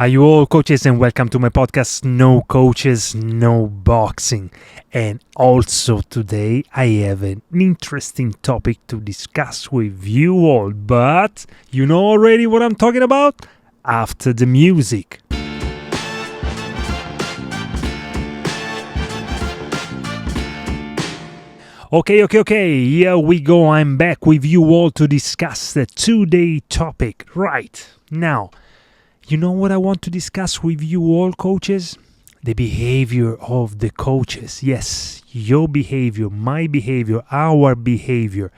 Are you all coaches, and welcome to my podcast, No Coaches, No Boxing. And also today I have an interesting topic to discuss with you all, but you know already what I'm talking about? After the music. Okay, here we go. I'm back with you all to discuss the today topic. Right, now, you know what I want to discuss with you all, coaches? The behavior of the coaches. Yes, your behavior, my behavior, our behavior.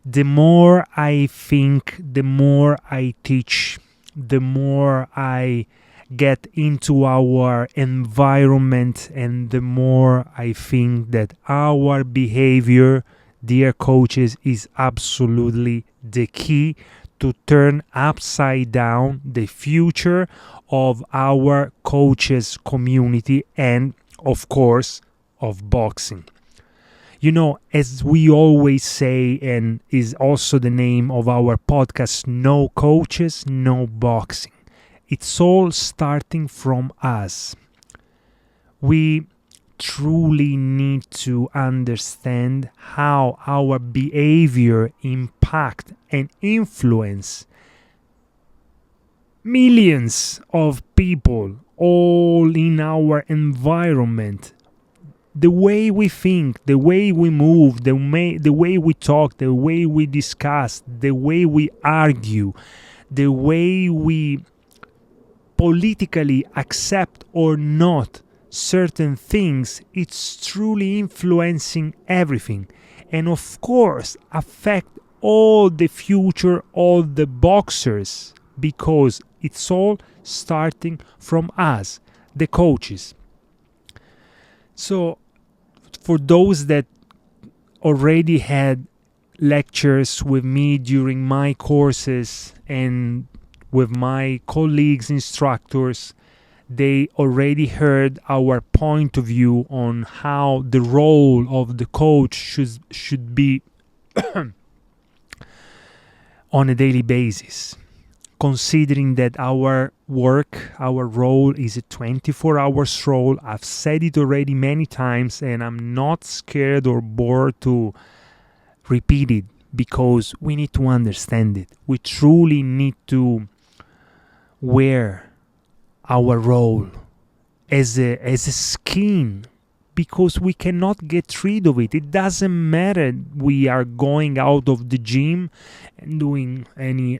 The more I think, the more I teach, the more I get into our environment, and the more I think that our behavior, dear coaches, is absolutely the key to turn upside down the future of our coaches community and, of course, of boxing. You know, as we always say, and is also the name of our podcast, No Coaches, No Boxing. It's all starting from us. We truly need to understand how our behavior impact and influence millions of people all in our environment. The way we think, the way we move, the way we talk, the way we discuss, the way we argue, the way we politically accept or not certain things, it's truly influencing everything, and of course affect all the future of the boxers, because it's all starting from us, the coaches. So for those that already had lectures with me during my courses and with my colleagues, instructors, they already heard our point of view on how the role of the coach should be on a daily basis, considering that our work, our role is a 24 hours role. I've said it already many times, and I'm not scared or bored to repeat it, because we need to understand it. We truly need to wear our role as a skin, because we cannot get rid of it. It doesn't matter we are going out of the gym and doing any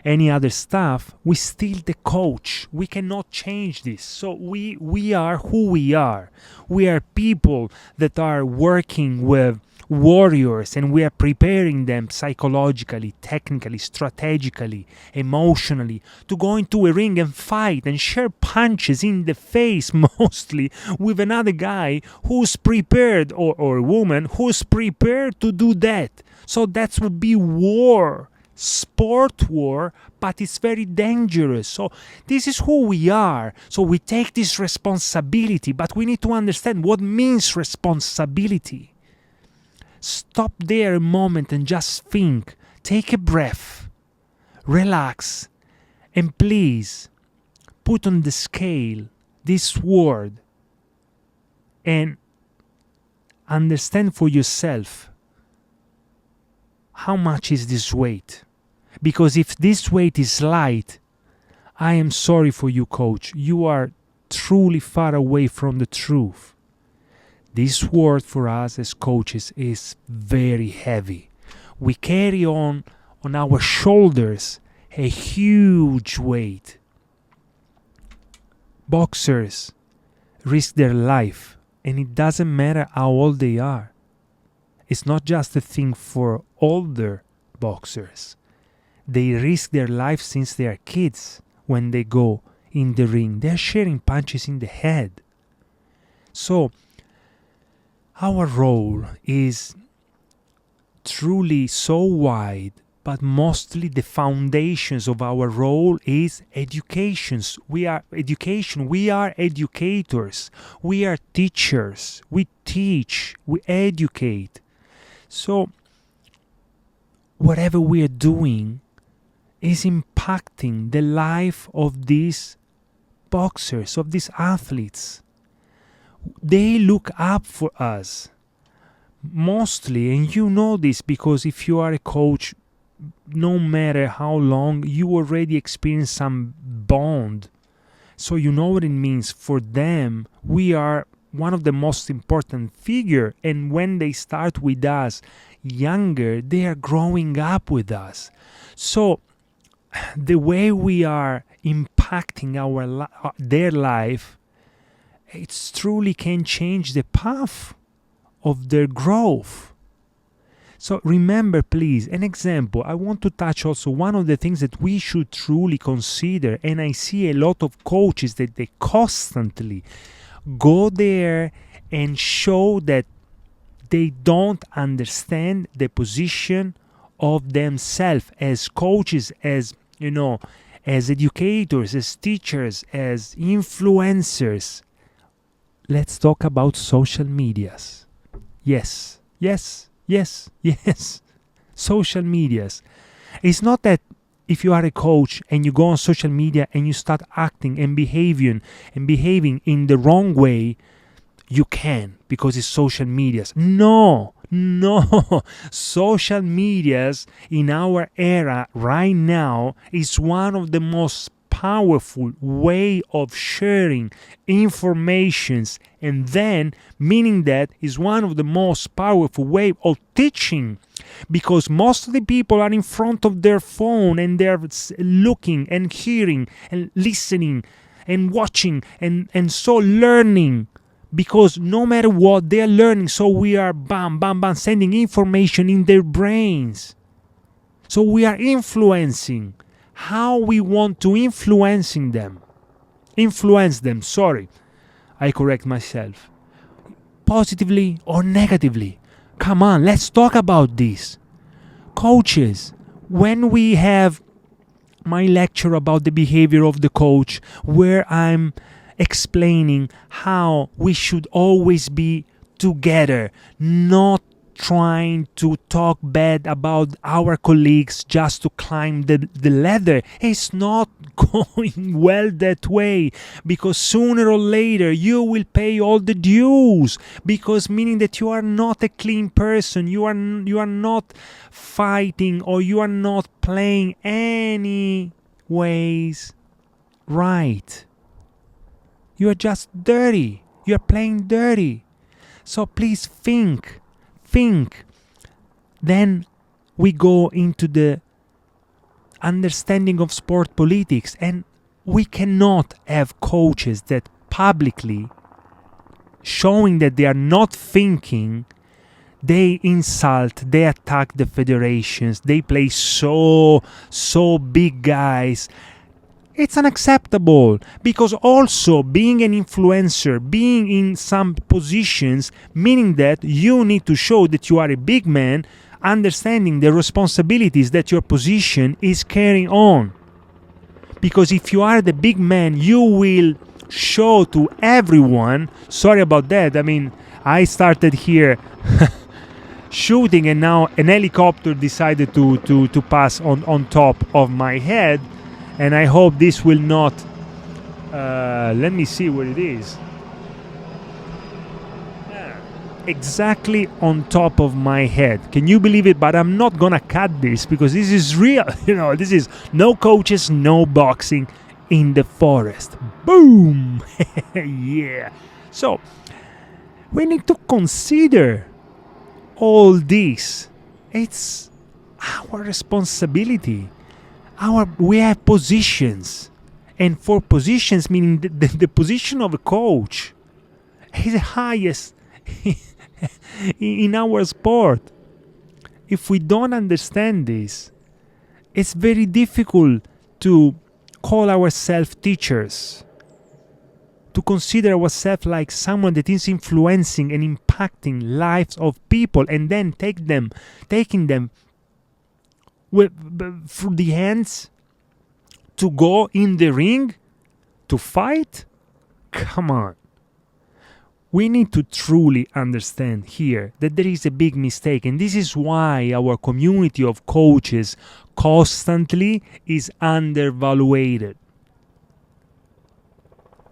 any other stuff. We still the coach. We cannot change this. So we are who we are. We are people that are working with warriors, and we are preparing them psychologically, technically, strategically, emotionally to go into a ring and fight and share punches in the face, mostly with another guy who's prepared, or a woman who's prepared to do that. So that would be war, sport war, but it's very dangerous. So this is who we are. So we take this responsibility, but we need to understand what means responsibility. Stop there a moment and just think. Take a breath. Relax. And please put on the scale this word and understand for yourself how much is this weight. Because if this weight is light, I am sorry for you, coach. You are truly far away from the truth. This word for us as coaches is very heavy. We carry on our shoulders a huge weight. Boxers risk their life, and it doesn't matter how old they are. It's not just a thing for older boxers. They risk their life since they are kids when they go in the ring. They're sharing punches in the head. So our role is truly so wide, but mostly the foundations of our role is educations. We are education. We are educators. We are teachers. We teach. We educate. So whatever we are doing is impacting the life of these boxers, of these athletes. They look up for us mostly, and you know this because if you are a coach, no matter how long, you already experience some bond, so you know what it means. For them, we are one of the most important figure, and when they start with us younger, they are growing up with us. So the way we are impacting their life, it truly can change the path of their growth. So remember, please, an example. I want to touch also one of the things that we should truly consider, and I see a lot of coaches that they constantly go there and show that they don't understand the position of themselves as coaches, as as educators, as teachers, as influencers. Let's talk about social medias. Yes. Social medias. It's not that if you are a coach and you go on social media and you start acting and behaving in the wrong way, you can, because it's social medias. No. Social medias in our era right now is one of the most powerful way of sharing informations, and then meaning that is one of the most powerful way of teaching, because most of the people are in front of their phone and they're looking and hearing and listening and watching and so learning, because no matter what they're learning. So we are bam sending information in their brains. So we are influencing how we want to influence them, sorry, I correct myself, positively or negatively. Come on, let's talk about this. Coaches, when we have my lecture about the behavior of the coach, where I'm explaining how we should always be together, not trying to talk bad about our colleagues just to climb the ladder. It's not going well that way, because sooner or later you will pay all the dues, because meaning that you are not a clean person, you are not fighting, or you are not playing any ways right. You are just dirty. You are playing dirty. So please think. Then we go into the understanding of sport politics, and we cannot have coaches that publicly showing that they are not thinking, they insult, they attack the federations, they play so big guys. It's unacceptable, because also being an influencer, being in some positions, meaning that you need to show that you are a big man, understanding the responsibilities that your position is carrying on. Because if you are the big man, you will show to everyone, sorry about that, I mean, I started here shooting, and now an helicopter decided to pass on top of my head. And I hope this will not, let me see what it is. Exactly on top of my head. Can you believe it? But I'm not gonna cut this, because this is real. This is no coaches, no boxing in the forest. Boom! Yeah. So, we need to consider all this. It's our responsibility. We have positions, and for positions, meaning the position of a coach is the highest in our sport. If we don't understand this, it's very difficult to call ourselves teachers, to consider ourselves like someone that is influencing and impacting lives of people, and then taking them through the hands to go in the ring to fight. Come on. We need to truly understand here that there is a big mistake, and this is why our community of coaches constantly is undervaluated.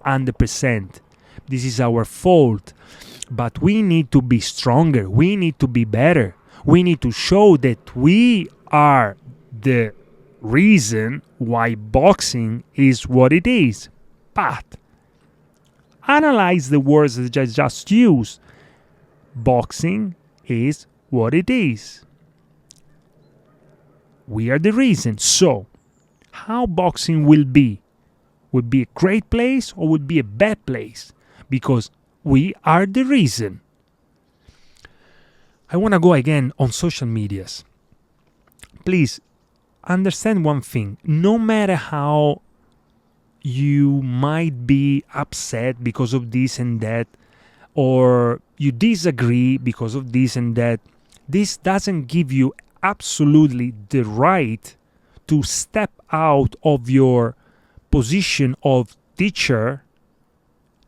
100%. This is our fault. But we need to be stronger. We need to be better. We need to show that we are the reason why boxing is what it is. But analyze the words that I just used. Boxing is what it is. We are the reason. So, how boxing will be? Will be a great place or will be a bad place? Because we are the reason. I want to go again on social medias. Please understand one thing. No matter how you might be upset because of this and that, or you disagree because of this and that, this doesn't give you absolutely the right to step out of your position of teacher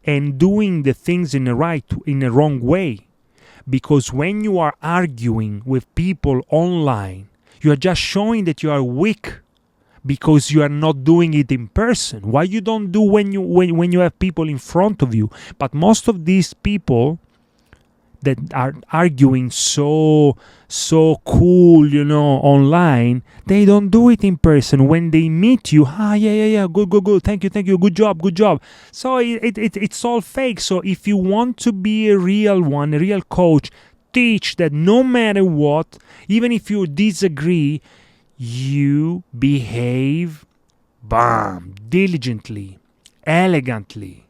and doing the things in a wrong way. Because when you are arguing with people online, you are just showing that you are weak because you are not doing it in person. Why you don't do when you have people in front of you? But most of these people that are arguing so cool, online, they don't do it in person. When they meet you, yeah, good, thank you, good job. So it's all fake. So if you want to be a real one, a real coach, teach that no matter what, even if you disagree, you behave, diligently, elegantly,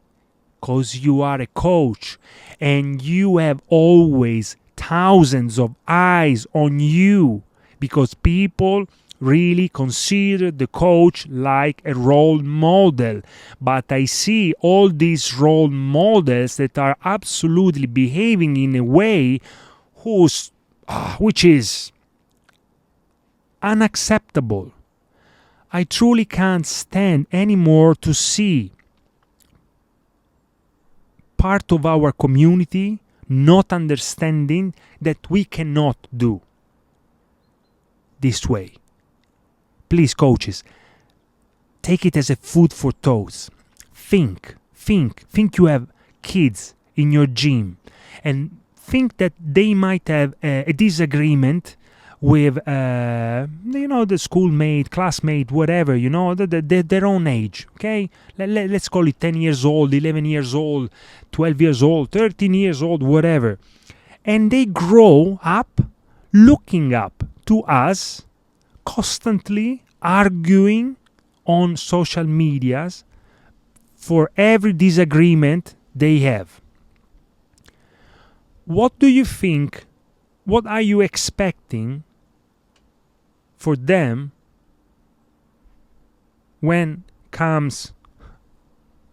because you are a coach and you have always thousands of eyes on you, because people really consider the coach like a role model. But I see all these role models that are absolutely behaving in a way which is unacceptable. I truly can't stand anymore to see part of our community not understanding that we cannot do this way. Please, coaches, take it as a food for thoughts. Think you have kids in your gym, and think that they might have a disagreement with the schoolmate, classmate, whatever, their own age, okay? Let's call it 10 years old, 11 years old, 12 years old, 13 years old, whatever. And they grow up looking up to us, constantly arguing on social medias for every disagreement they have. What do you think? What are you expecting for them when comes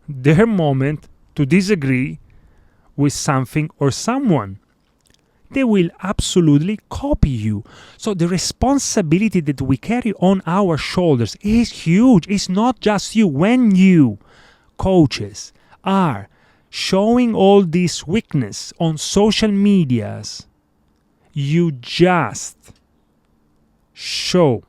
their moment to disagree with something or someone? They will absolutely copy you. So the responsibility that we carry on our shoulders is huge. It's not just you. When you, coaches, are showing all this weakness on social medias, you just show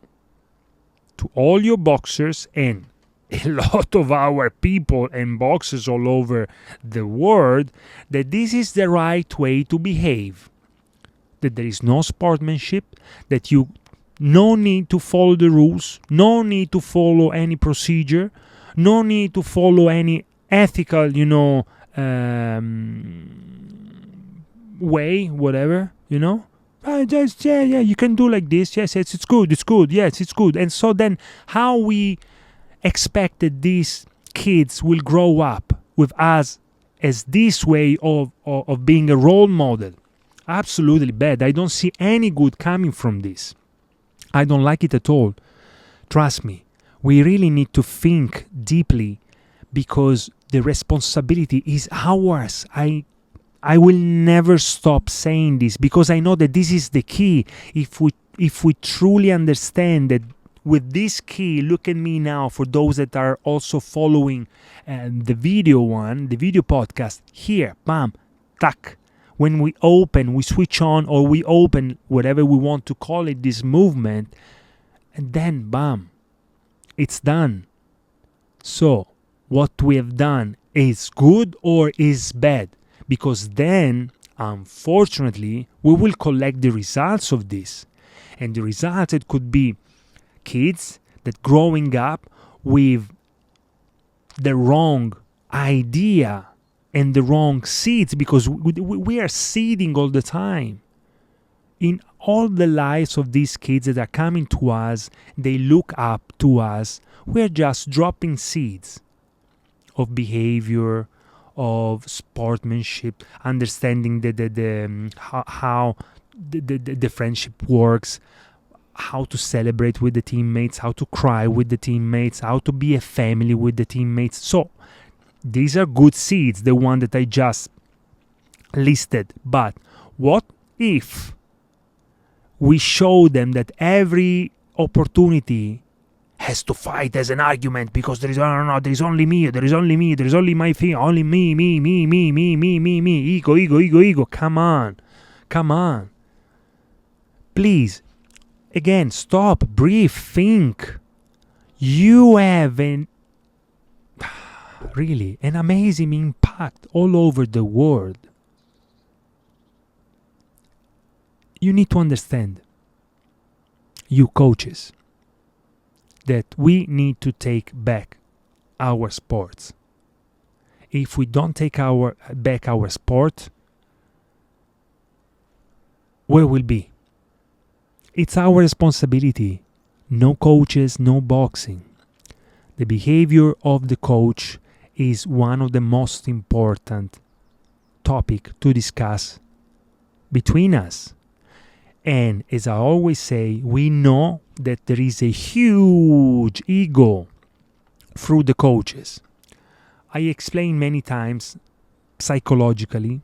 to all your boxers and a lot of our people and boxers all over the world that this is the right way to behave. That there is no sportsmanship, that you no need to follow the rules, no need to follow any procedure, no need to follow any ethical, way, whatever, just you can do like this. Yes, it's good. Yes, it's good. And so then, how we expect that these kids will grow up with us as this way of being a role model? Absolutely bad. I don't see any good coming from this. I don't like it at all. Trust me, we really need to think deeply, because the responsibility is ours. I will never stop saying this, because I know that this is the key. If we truly understand that with this key, look at me now, for those that are also following the video podcast here, stuck. When we switch on, or we open whatever we want to call it, this movement, and then bam, it's done. So what we have done is good or is bad? Because then, unfortunately, we will collect the results of this. And the results, it could be kids that growing up with the wrong idea and the wrong seeds, because we are seeding all the time. In all the lives of these kids that are coming to us, they look up to us, we're just dropping seeds of behavior, of sportsmanship, understanding how the friendship works, how to celebrate with the teammates, how to cry with the teammates, how to be a family with the teammates. So these are good seeds, the one that I just listed. But what if we show them that every opportunity has to fight as an argument, because there is only me, there is only my thing, only me, ego. Come on. Please, again, stop, breathe, think. You have an amazing impact all over the world. You need to understand, you coaches, that we need to take back our sports. If we don't take back our sport, where will be? It's our responsibility. No coaches, no boxing. The behavior of the coach is one of the most important topic to discuss between us. And as I always say, we know that there is a huge ego through the coaches. I explained many times psychologically,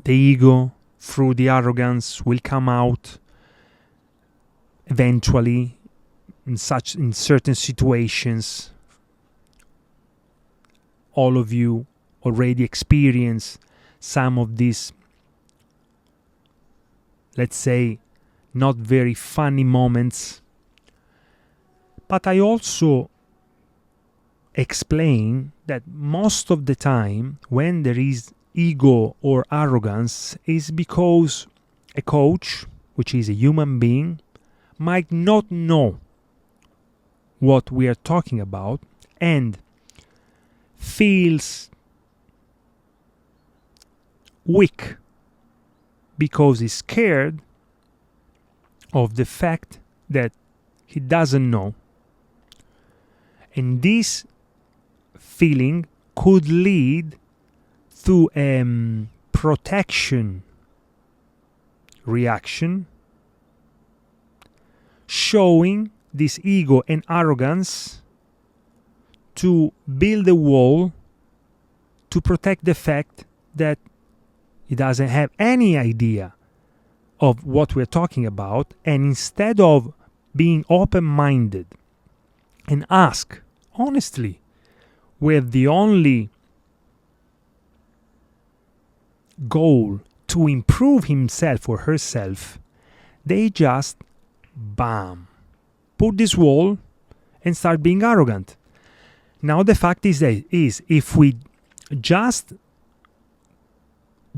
the ego through the arrogance will come out eventually in certain situations. All of you already experience some of these, let's say, not very funny moments. But I also explain that most of the time when there is ego or arrogance is because a coach, which is a human being, might not know what we are talking about and feels weak because he's scared of the fact that he doesn't know. And this feeling could lead to a protection reaction, showing this ego and arrogance to build a wall to protect the fact that he doesn't have any idea of what we're talking about. And instead of being open-minded and ask honestly, with the only goal to improve himself or herself, they just bam, put this wall and start being arrogant. Now the fact is if we just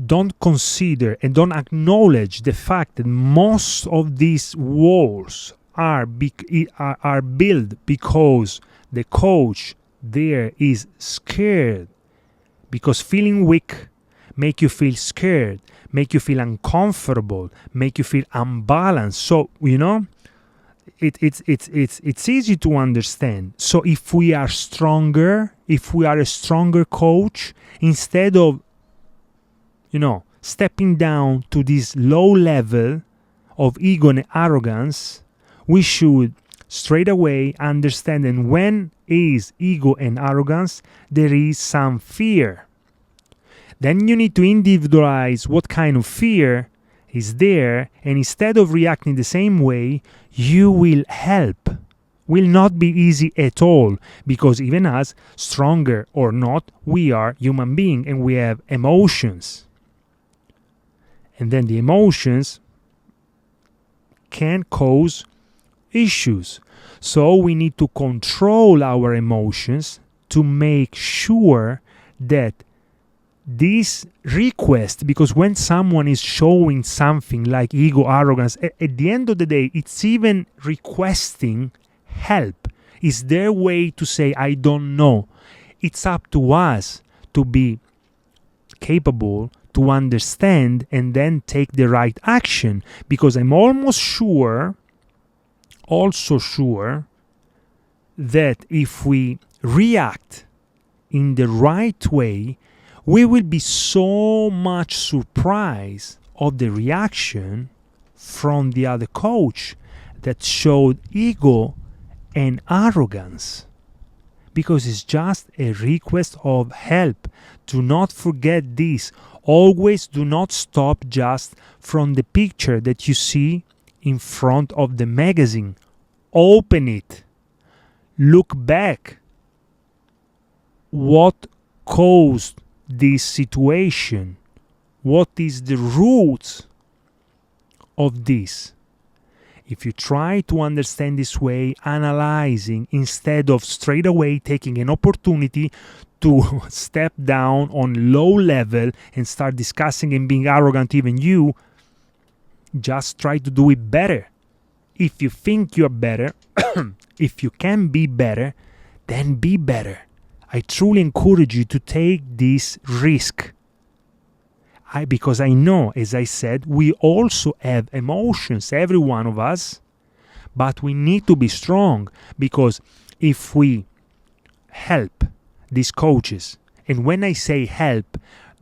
don't consider and don't acknowledge the fact that most of these walls are built because the coach there is scared, because feeling weak make you feel scared, make you feel uncomfortable, make you feel unbalanced. So it's easy to understand. So if we are stronger, if we are a stronger coach, instead of stepping down to this low level of ego and arrogance, we should straight away understand, and when is ego and arrogance, there is some fear. Then you need to individualize what kind of fear is there, and instead of reacting the same way, you will help. Will not be easy at all, because even us, stronger or not, we are human beings and we have emotions. And then the emotions can cause issues. So we need to control our emotions to make sure that this request, because when someone is showing something like ego, arrogance, at the end of the day, it's even requesting help. It's their way to say, I don't know. It's up to us to be capable to understand and then take the right action, because I'm also sure that if we react in the right way, we will be so much surprised of the reaction from the other coach that showed ego and arrogance, because it's just a request of help. Do not forget this. Always do not stop just from the picture that you see in front of the magazine. Open it. Look back. What caused this situation? What is the roots of this? If you try to understand this way, analyzing instead of straight away taking an opportunity to step down on low level and start discussing and being arrogant, even you, just try to do it better. If you think you're better, if you can be better, then be better. I truly encourage you to take this risk. Because I know, as I said, we also have emotions, every one of us, but we need to be strong, because if we help these coaches, and when I say help,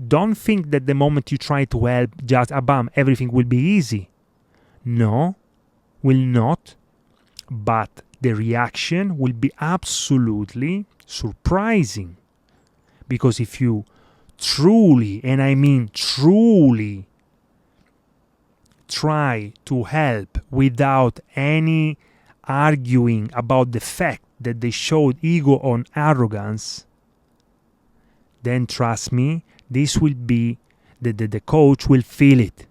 don't think that the moment you try to help, just everything will be easy. No, will not, but the reaction will be absolutely surprising. Because if you truly, and I mean truly, try to help without any arguing about the fact that they showed ego or arrogance, then trust me, this will be, the coach will feel it.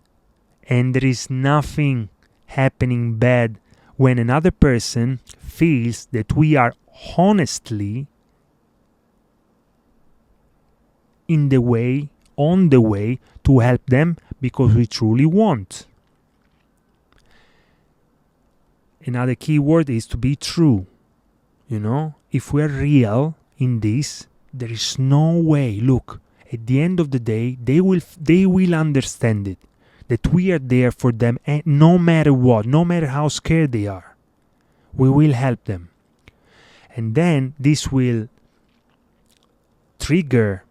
And there is nothing happening bad when another person feels that we are honestly on the way to help them, because we truly want. Another key word is to be true. If we're real in this, there is no way. Look, at the end of the day, they will understand it, that we are there for them, and no matter what, no matter how scared they are, we will help them. And then this will trigger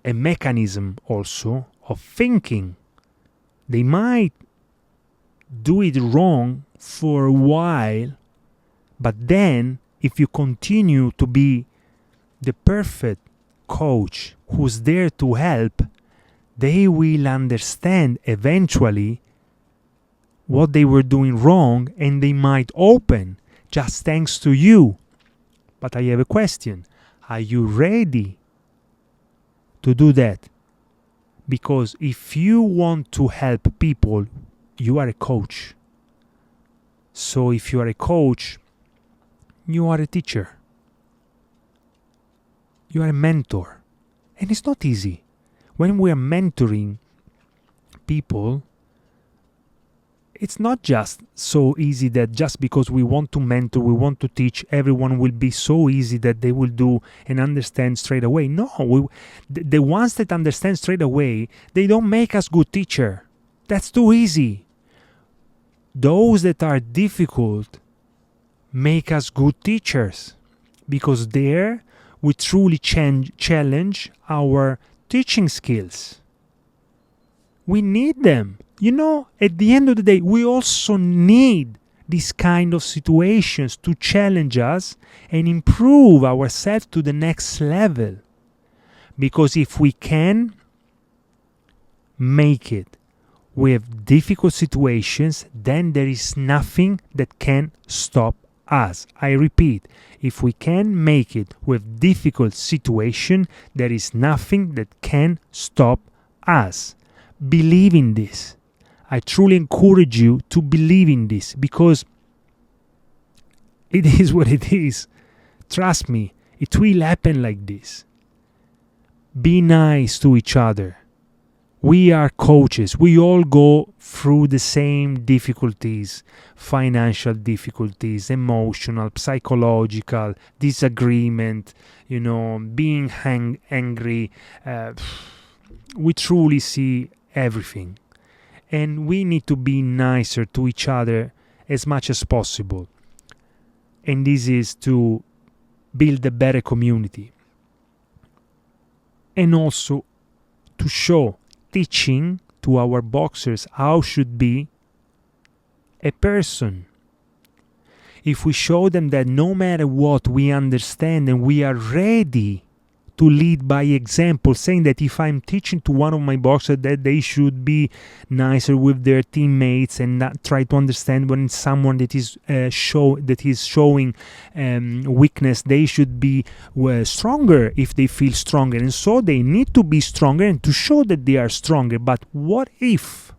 a mechanism also of thinking. They might do it wrong for a while, but then if you continue to be the perfect coach who's there to help, they will understand eventually what they were doing wrong, and they might open just thanks to you. But I have a question. Are you ready to do that? Because if you want to help people, you are a coach. So if you are a coach, you are a teacher. You are a mentor. And it's not easy. When we are mentoring people, it's not just so easy that just because we want to mentor, we want to teach, everyone will be so easy that they will do and understand straight away. No, the ones that understand straight away, they don't make us good teacher. That's too easy. Those that are difficult make us good teachers, because there we truly challenge our teaching skills. We need them. At the end of the day, we also need these kind of situations to challenge us and improve ourselves to the next level. Because if we can make it with difficult situations, then there is nothing that can stop us. I repeat, if we can make it with difficult situation, there is nothing that can stop us. believe in this. I truly encourage you to believe in this, because it is what it is. Trust me, it will happen like this. Be nice to each other. We are coaches. We all go through the same difficulties, financial difficulties, emotional, psychological, disagreement, being angry. We truly see everything. And we need to be nicer to each other as much as possible. And this is to build a better community. And also to show, teaching to our boxers how should be a person. If we show them that no matter what, we understand and we are ready to lead by example, saying that if I'm teaching to one of my boxers that they should be nicer with their teammates and not try to understand when someone that is showing weakness, they should be stronger if they feel stronger, and so they need to be stronger and to show that they are stronger. But what if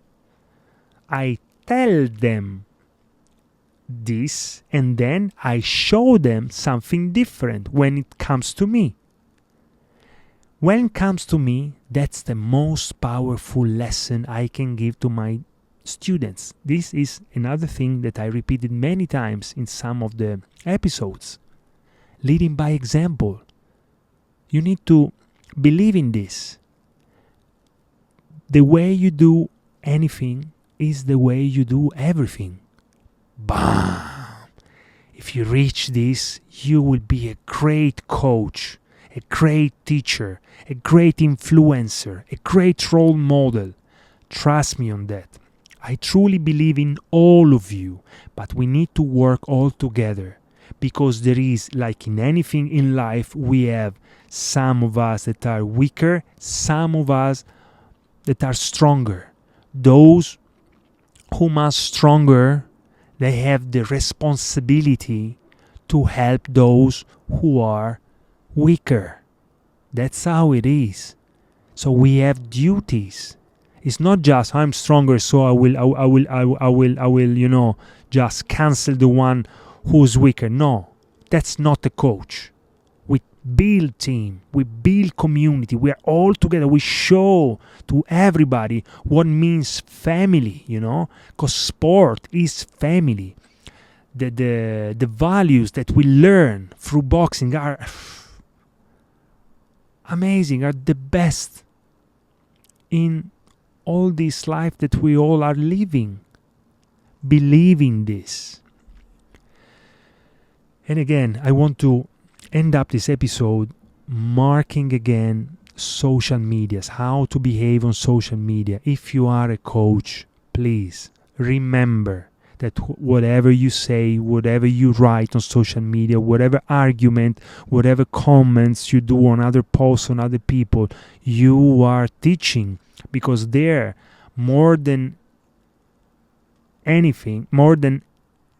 I tell them this and then I show them something different when it comes to me? When it comes to me, that's the most powerful lesson I can give to my students. This is another thing that I repeated many times in some of the episodes. Leading by example. You need to believe in this. The way you do anything is the way you do everything. Bam! If you reach this, you will be a great coach, a great teacher, a great influencer, a great role model. Trust me on that. I truly believe in all of you, but we need to work all together, because there is, like in anything in life, we have some of us that are weaker, some of us that are stronger. Those whom are stronger, they have the responsibility to help those who are weaker. That's how it is. So we have duties. It's not just I'm stronger, so I will, just cancel the one who's weaker. No, that's not a coach. We build team, we build community. We are all together. We show to everybody what means family. Because sport is family. The values that we learn through boxing are amazing, are the best in all this life that we all are living. Believe in this. And again, I want to end up this episode marking again social medias, how to behave on social media. If you are a coach, please remember that whatever you say, whatever you write on social media, whatever argument, whatever comments you do on other posts on other people, you are teaching. Because there, more than anything, more than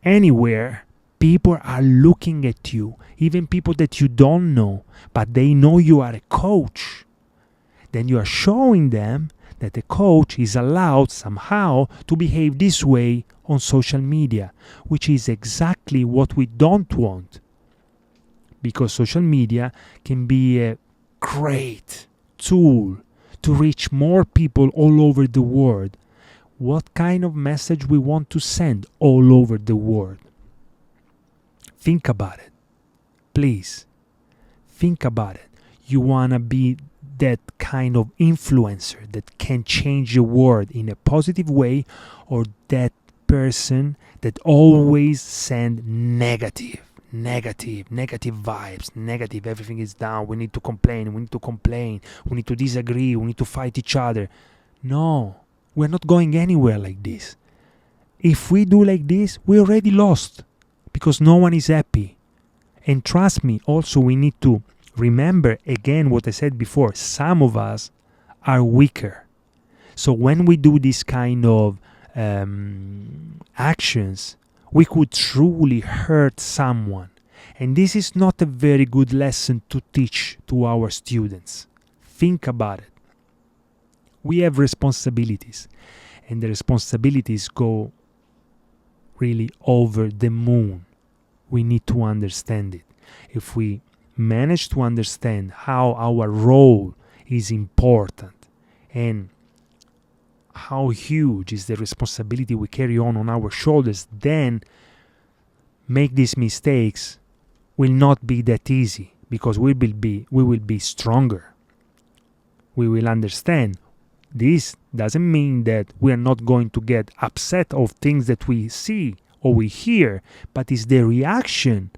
anywhere, people are looking at you, even people that you don't know, but they know you are a coach. Then you are showing them that the coach is allowed somehow to behave this way on social media, which is exactly what we don't want. Because social media can be a great tool to reach more people all over the world. What kind of message we want to send all over the world? Think about it. Please, think about it. You want to be that kind of influencer that can change the world in a positive way, or that person that always send negative vibes, negative, everything is down, we need to complain, we need to disagree, we need to fight each other. No, we're not going anywhere like this. If we do like this, we already lost, because no one is happy. And trust me, also we need to remember again what I said before, some of us are weaker. So when we do this kind of actions, we could truly hurt someone. And this is not a very good lesson to teach to our students. Think about it. We have responsibilities, and the responsibilities go really over the moon. We need to understand it. If we manage to understand how our role is important and how huge is the responsibility we carry on our shoulders, then make these mistakes will not be that easy, because we will be stronger. We will understand. This doesn't mean that we are not going to get upset of things that we see or we hear, but it's the reaction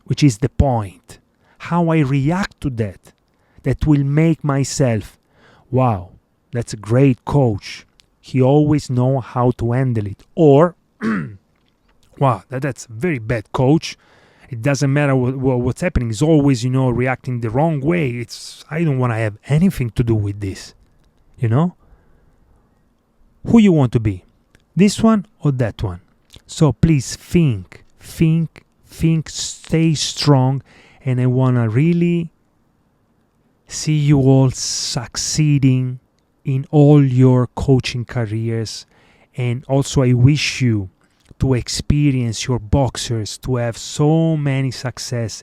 which is the point. How I react to that will make myself, wow, that's a great coach. He always knows how to handle it. Or, wow, that's a very bad coach. It doesn't matter what's happening. He's always, reacting the wrong way. I don't want to have anything to do with this. Who you want to be? This one or that one? So please think, stay strong. And I want to really see you all succeeding in all your coaching careers. And also I wish you to experience your boxers to have so many success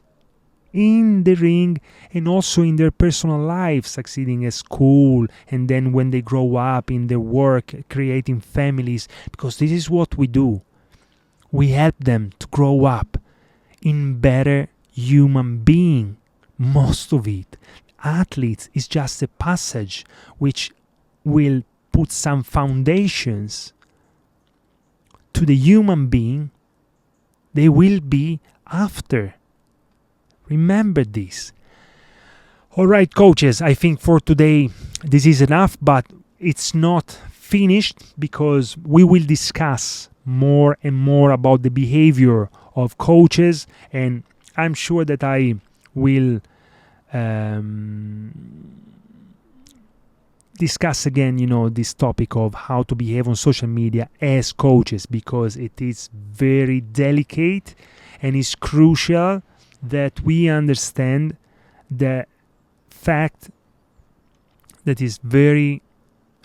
in the ring and also in their personal life, succeeding at school, and then when they grow up in their work, creating families, because this is what we do. We help them to grow up in better human being. Most of it. Athletes is just a passage which will put some foundations to the human being they will be after. Remember this. All right, coaches, I think for today this is enough, but it's not finished, because we will discuss more and more about the behavior of coaches, and I'm sure that I will discuss again, this topic of how to behave on social media as coaches, because it is very delicate and it's crucial that we understand the fact that is very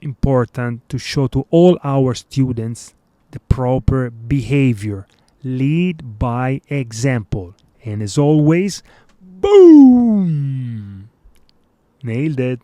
important to show to all our students the proper behavior. Lead by example. And as always, boom! Nailed it.